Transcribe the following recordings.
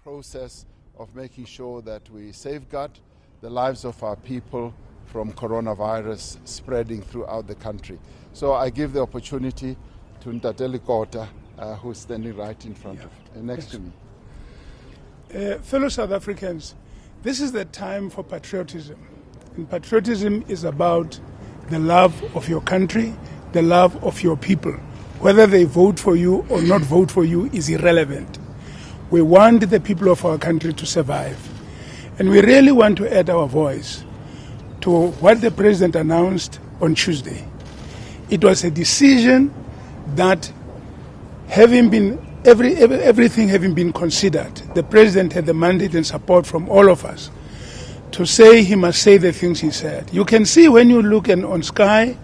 process of making sure that we safeguard the lives of our people from coronavirus spreading throughout the country. So I give the opportunity to Ntateli Kota, who's standing right in front of next to me. Fellow South Africans, this is the time for patriotism. And patriotism is about the love of your country, the love of your people. Whether they vote for you or not vote for you is irrelevant. We want the people of our country to survive. And we really want to add our voice to what the President announced on Tuesday. It was a decision that, everything having been considered, the President had the mandate and support from all of us to say he must say the things he said. You can see when you look on Sky,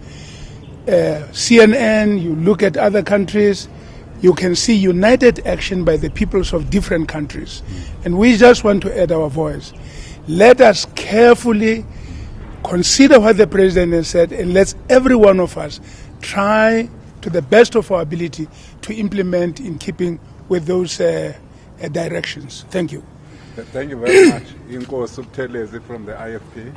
CNN, you look at other countries, you can see united action by the peoples of different countries. And we just want to add our voice. Let us carefully consider what the President has said, and let every one of us try to the best of our ability to implement in keeping with those directions. Thank you. Thank you very much. Inko Subtelezi from the IFP.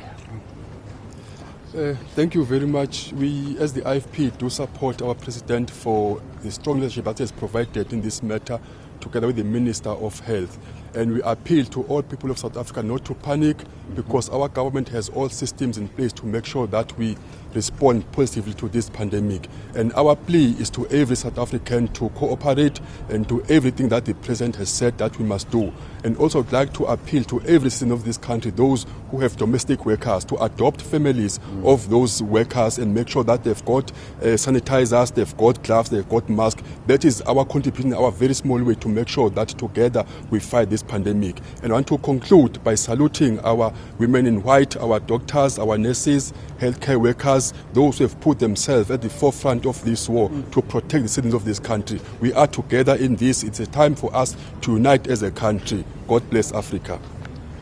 Thank you very much. We, as the IFP, do support our President for the strong leadership that he has provided in this matter, together with the Minister of Health. And we appeal to all people of South Africa not to panic, because our government has all systems in place to make sure that we respond positively to this pandemic. And our plea is to every South African to cooperate and do everything that the President has said that we must do. And also I'd like to appeal to every citizen of this country, those who have domestic workers, to adopt families of those workers and make sure that they've got sanitizers, they've got gloves, they've got masks. That is our contribution, our very small way to make sure that together we fight this pandemic. And I want to conclude by saluting our women in white, our doctors, our nurses, healthcare workers, those who have put themselves at the forefront of this war to protect the citizens of this country. We are together in this. It's a time for us to unite as a country. God bless Africa.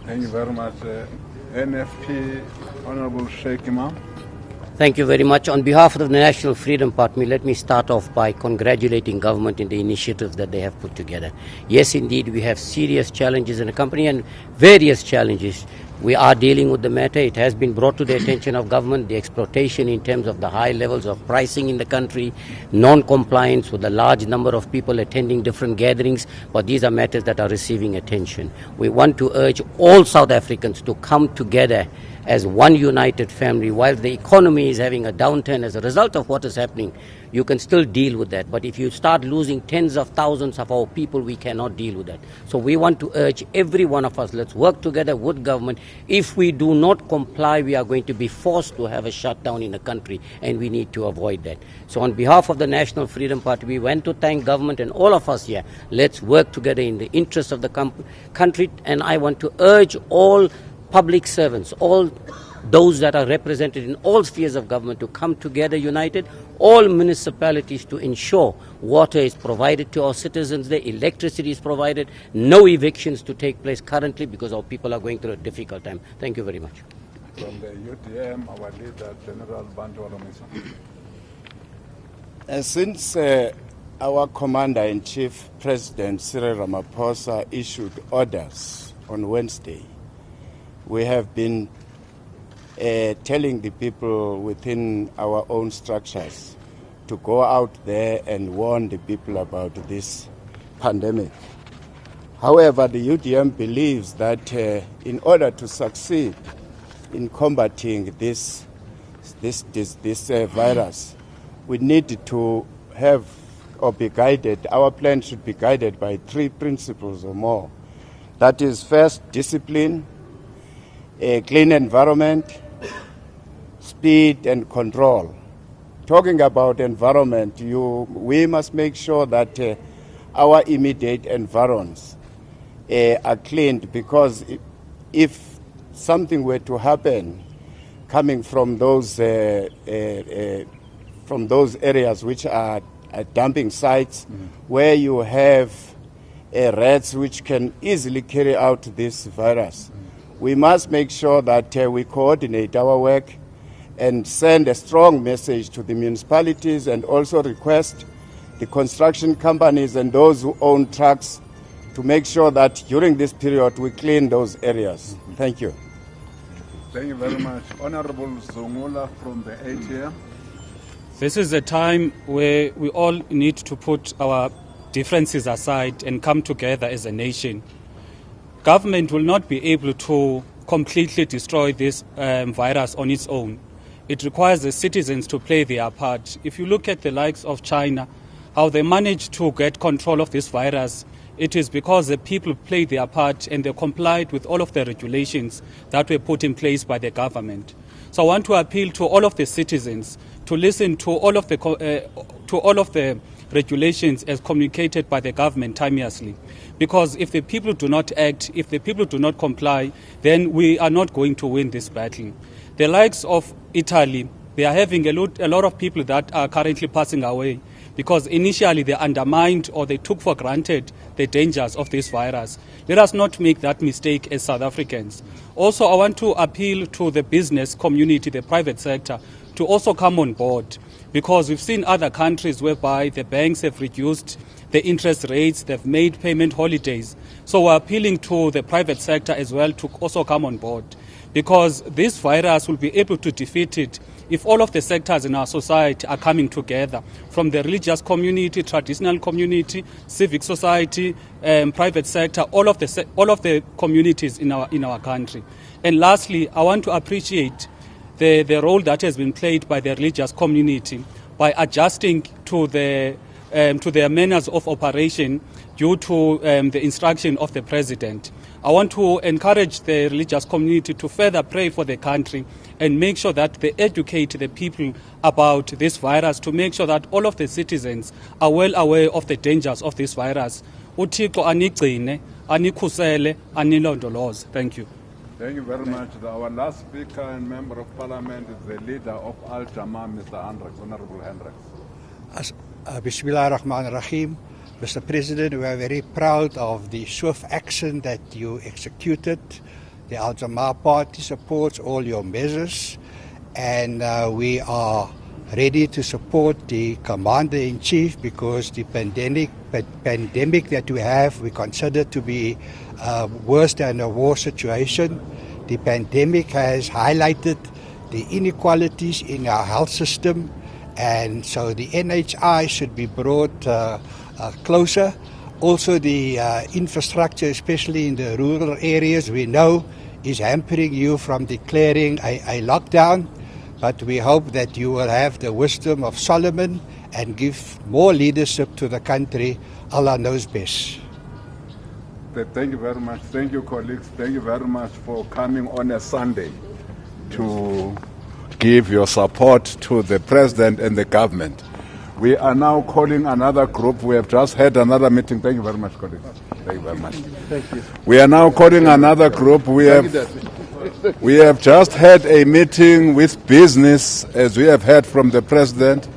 Thank you very much. NFP, Honorable Sheikh Imam. Thank you very much. On behalf of the National Freedom Party, let me start off by congratulating government in the initiatives that they have put together. Yes, indeed, we have serious challenges in the company and various challenges. We are dealing with the matter. It has been brought to the attention of government, the exploitation in terms of the high levels of pricing in the country, non-compliance with a large number of people attending different gatherings, but these are matters that are receiving attention. We want to urge all South Africans to come together as one united family. While the economy is having a downturn as a result of what is happening, you can still deal with that. But if you start losing tens of thousands of our people, we cannot deal with that. So we want to urge every one of us, let's work together with government. If we do not comply, we are going to be forced to have a shutdown in the country, and we need to avoid that. So on behalf of the National Freedom Party, we want to thank government and all of us here. Let's work together in the interest of the country. And I want to urge all public servants, all those that are represented in all spheres of government, to come together united, all municipalities, to ensure water is provided to our citizens there, electricity is provided, no evictions to take place currently because our people are going through a difficult time. Thank you very much. From the UTM, our leader, General Bantu Olomisa. Since our Commander-in-Chief, President Cyril Ramaphosa, issued orders on Wednesday, we have been telling the people within our own structures to go out there and warn the people about this pandemic. However, the UDM believes that in order to succeed in combating this virus, we need to have or be guided. Our plan should be guided by 3 principles or more. That is, first, discipline, a clean environment, speed and control. Talking about environment, we must make sure that our immediate environs are cleaned, because if something were to happen coming from those areas which are dumping sites, where you have rats which can easily carry out this virus, we must make sure that we coordinate our work and send a strong message to the municipalities, and also request the construction companies and those who own trucks to make sure that during this period we clean those areas. Thank you. Thank you very much. Honorable Zungula from the ATM. This is a time where we all need to put our differences aside and come together as a nation. Government will not be able to completely destroy this virus on its own. It requires the citizens to play their part. If you look at the likes of China, how they managed to get control of this virus, it is because the people played their part and they complied with all of the regulations that were put in place by the government. So I want to appeal to all of the citizens to listen to all of the regulations as communicated by the government timeously. Because if the people do not act, if the people do not comply, then we are not going to win this battle. The likes of Italy, they are having a lot of people that are currently passing away because initially they undermined or they took for granted the dangers of this virus. Let us not make that mistake as South Africans. Also, I want to appeal to the business community, the private sector, to also come on board, because we've seen other countries whereby the banks have reduced the interest rates, they've made payment holidays. So we're appealing to the private sector as well to also come on board, because this virus will be able to defeat it if all of the sectors in our society are coming together, from the religious community, traditional community, civic society, private sector, all of the communities in our country. And lastly, I want to appreciate the role that has been played by the religious community by adjusting to their manners of operation due to the instruction of the president. I want to encourage the religious community to further pray for the country and make sure that they educate the people about this virus, to make sure that all of the citizens are well aware of the dangers of this virus. uThixo anigcine, anikhusele, anilondoloze. Thank you. Thank you very much. Our last speaker and member of parliament is the leader of Al Jama, Mr. Hendricks, Honorable Hendricks. Bismillah ar-Rahman ar-Rahim. Mr. President, we are very proud of the swift action that you executed. The Al Jama party supports all your measures, and we are ready to support the Commander-in-Chief, because the pandemic that we have, we consider to be worse than a war situation. The pandemic has highlighted the inequalities in our health system, and so the NHI should be brought closer. Also, the infrastructure, especially in the rural areas, we know is hampering you from declaring a lockdown, but we hope that you will have the wisdom of Solomon and give more leadership to the country. Allah knows best. Thank you very much. Thank you, colleagues. Thank you very much for coming on a Sunday to give your support to the president and the government. We are now calling another group. We have just had another meeting. Thank you very much, colleagues. Thank you very much. Thank you. We are now calling another group. We have just had a meeting with business, as we have heard from the president.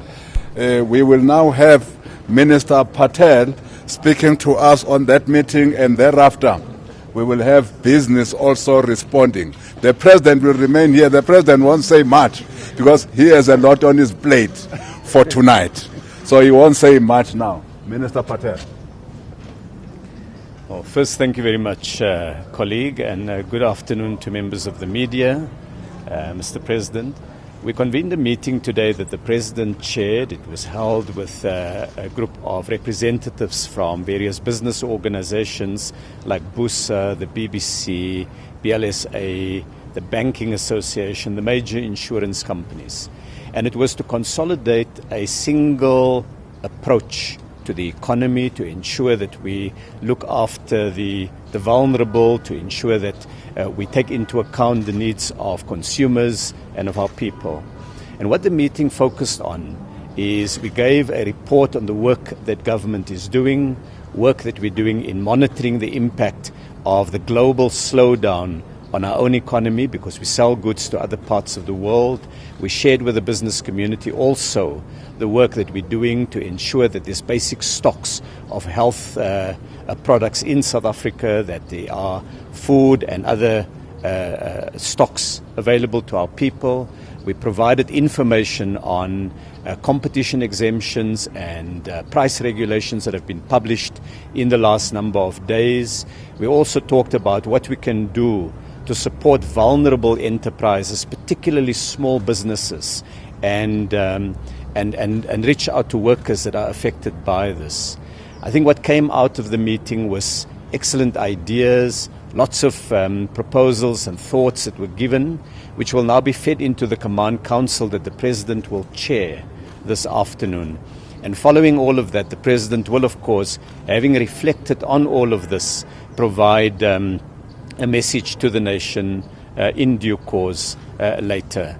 We will now have Minister Patel speaking to us on that meeting, and thereafter we will have business also responding. The president will remain here. The president won't say much because he has a lot on his plate for tonight. So he won't say much now. Minister Patel. Well, first, thank you very much, colleague, and good afternoon to members of the media. Mr. President, we convened a meeting today that the President chaired. It was held with a group of representatives from various business organizations like BUSA, the BBC, BLSA, the Banking Association, the major insurance companies. And it was to consolidate a single approach to the economy, to ensure that we look after the vulnerable, to ensure that we take into account the needs of consumers and of our people. And what the meeting focused on is we gave a report on the work that government is doing, work that we're doing in monitoring the impact of the global slowdown on our own economy, because we sell goods to other parts of the world. We shared with the business community also the work that we're doing to ensure that there's basic stocks of health products in South Africa, that there are food and other stocks available to our people. We provided information on competition exemptions and price regulations that have been published in the last number of days. We also talked about what we can do to support vulnerable enterprises, particularly small businesses, and reach out to workers that are affected by this. I think what came out of the meeting was excellent ideas, lots of proposals and thoughts that were given, which will now be fed into the Command Council that the President will chair this afternoon. And following all of that, the President will, of course, having reflected on all of this, provide a message to the nation in due course later.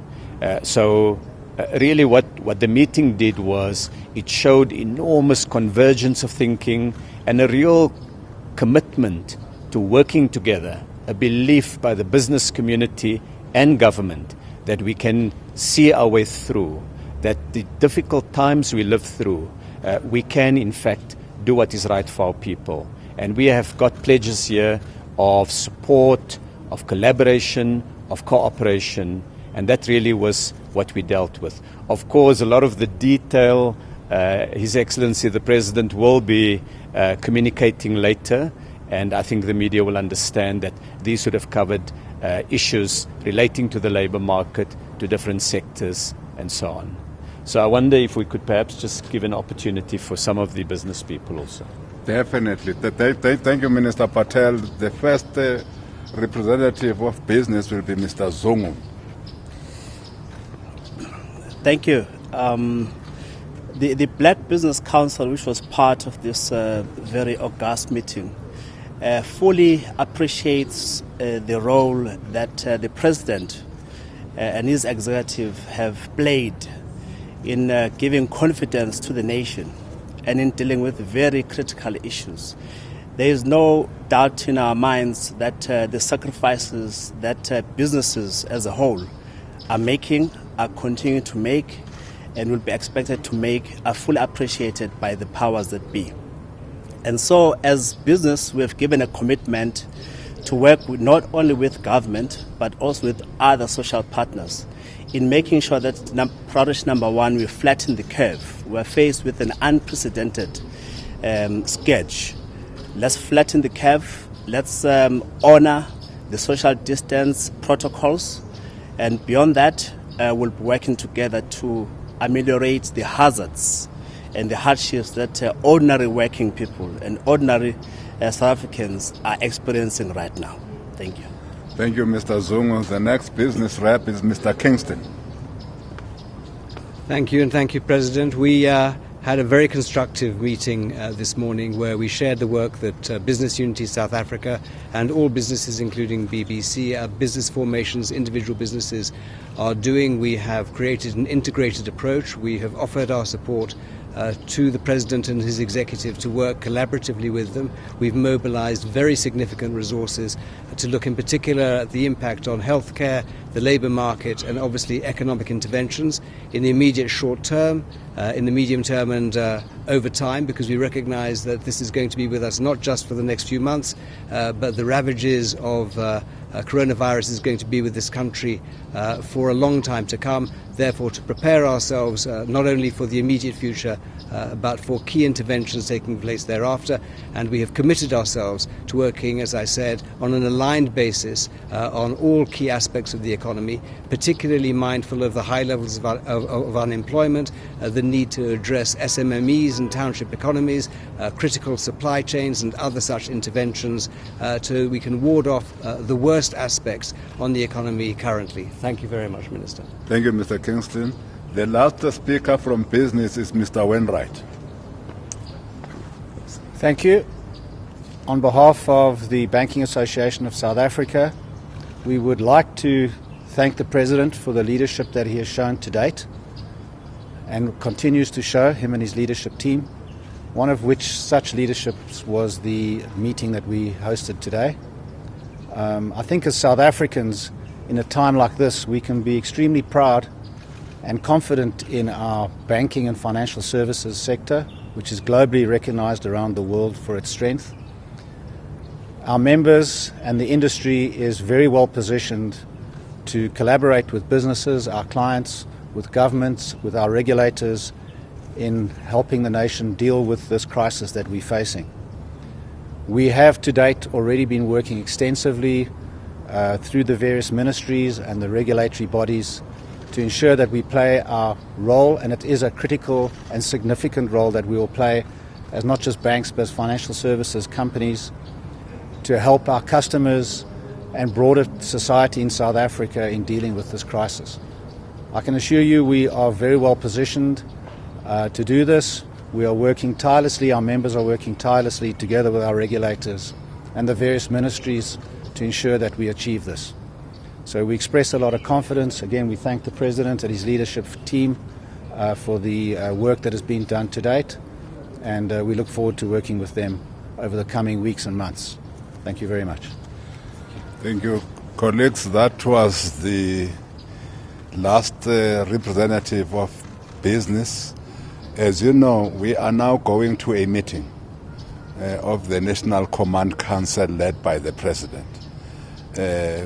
Really what the meeting did was it showed enormous convergence of thinking and a real commitment to working together, a belief by the business community and government that we can see our way through, that the difficult times we live through, we can in fact do what is right for our people. And we have got pledges here of support, of collaboration, of cooperation, and that really was what we dealt with. Of course, a lot of the detail, His Excellency the President will be communicating later, and I think the media will understand that these would have covered issues relating to the labour market, to different sectors, and so on. So I wonder if we could perhaps just give an opportunity for some of the business people also. Definitely. Thank you, Minister Patel. The first representative of business will be Mr. Zungu. Thank you. The Black Business Council, which was part of this very august meeting, fully appreciates the role that the President and his executive have played in giving confidence to the nation and in dealing with very critical issues. There is no doubt in our minds that the sacrifices that businesses as a whole are making, are continuing to make, and will be expected to make, are fully appreciated by the powers that be. And so as business, we have given a commitment to work not only with government, but also with other social partners in making sure that priority number one, we flatten the curve. We are faced with an unprecedented scourge. Let's flatten the curve. Let's honor the social distance protocols. And beyond that, we'll be working together to ameliorate the hazards and the hardships that ordinary working people and ordinary South Africans are experiencing right now. Thank you. Thank you, Mr. Zungu. The next business rep is Mr. Kingston. Thank you, and thank you, President. We had a very constructive meeting this morning where we shared the work that Business Unity South Africa and all businesses, including BBC, business formations, individual businesses, are doing. We have created an integrated approach. We have offered our support to the President and his executive to work collaboratively with them. We've mobilized very significant resources to look in particular at the impact on healthcare, the labour market, and obviously economic interventions in the immediate short term, in the medium term, and over time, because we recognize that this is going to be with us not just for the next few months, but the ravages of coronavirus is going to be with this country for a long time to come. Therefore, to prepare ourselves not only for the immediate future, but for key interventions taking place thereafter. And we have committed ourselves to working, as I said, on an aligned basis on all key aspects of the economy, particularly mindful of the high levels of unemployment, the need to address SMMEs and township economies, critical supply chains and other such interventions so we can ward off the worst aspects on the economy currently. Thank you very much, Minister. Thank you, Mr. Kingston. The last speaker from business is Mr. Wainwright. Thank you. On behalf of the Banking Association of South Africa, we would like to thank the President for the leadership that he has shown to date and continues to show, him and his leadership team, one of which such leaderships was the meeting that we hosted today. I think as South Africans, in a time like this, we can be extremely proud and confident in our banking and financial services sector, which is globally recognized around the world for its strength. Our members and the industry is very well positioned to collaborate with businesses, our clients, with governments, with our regulators in helping the nation deal with this crisis that we're facing. We have to date already been working extensively through the various ministries and the regulatory bodies to ensure that we play our role, and it is a critical and significant role that we will play as not just banks but as financial services companies to help our customers and broader society in South Africa in dealing with this crisis. I can assure you we are very well positioned to do this. We are working tirelessly, our members are working tirelessly together with our regulators and the various ministries to ensure that we achieve this. So we express a lot of confidence. Again, we thank the President and his leadership team for the work that has been done to date, and we look forward to working with them over the coming weeks and months. Thank you very much. Thank you, colleagues. That was the last representative of business. As you know, we are now going to a meeting of the National Command Council led by the President.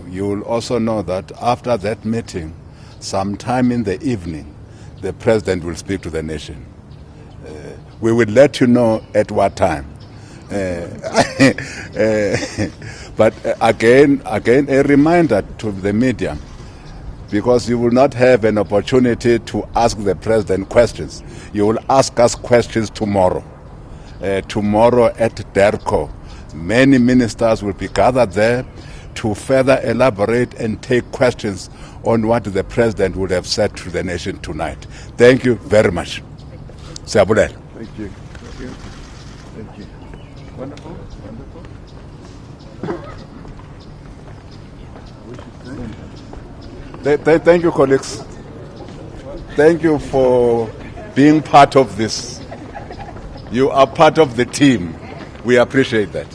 You will also know that after that meeting, sometime in the evening, the President will speak to the nation. We will let you know at what time. But again, a reminder to the media, because you will not have an opportunity to ask the President questions. You will ask us questions tomorrow. Tomorrow at DERCO, many ministers will be gathered there to further elaborate and take questions on what the President would have said to the nation tonight. Thank you very much. Siyabulela. Thank you. Thank you. Thank you. Wonderful. Wonderful. Thank you, colleagues. Thank you for being part of this. You are part of the team. We appreciate that.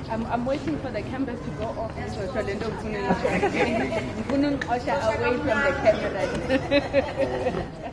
I'm waiting for the cameras to go off. So away from the camera.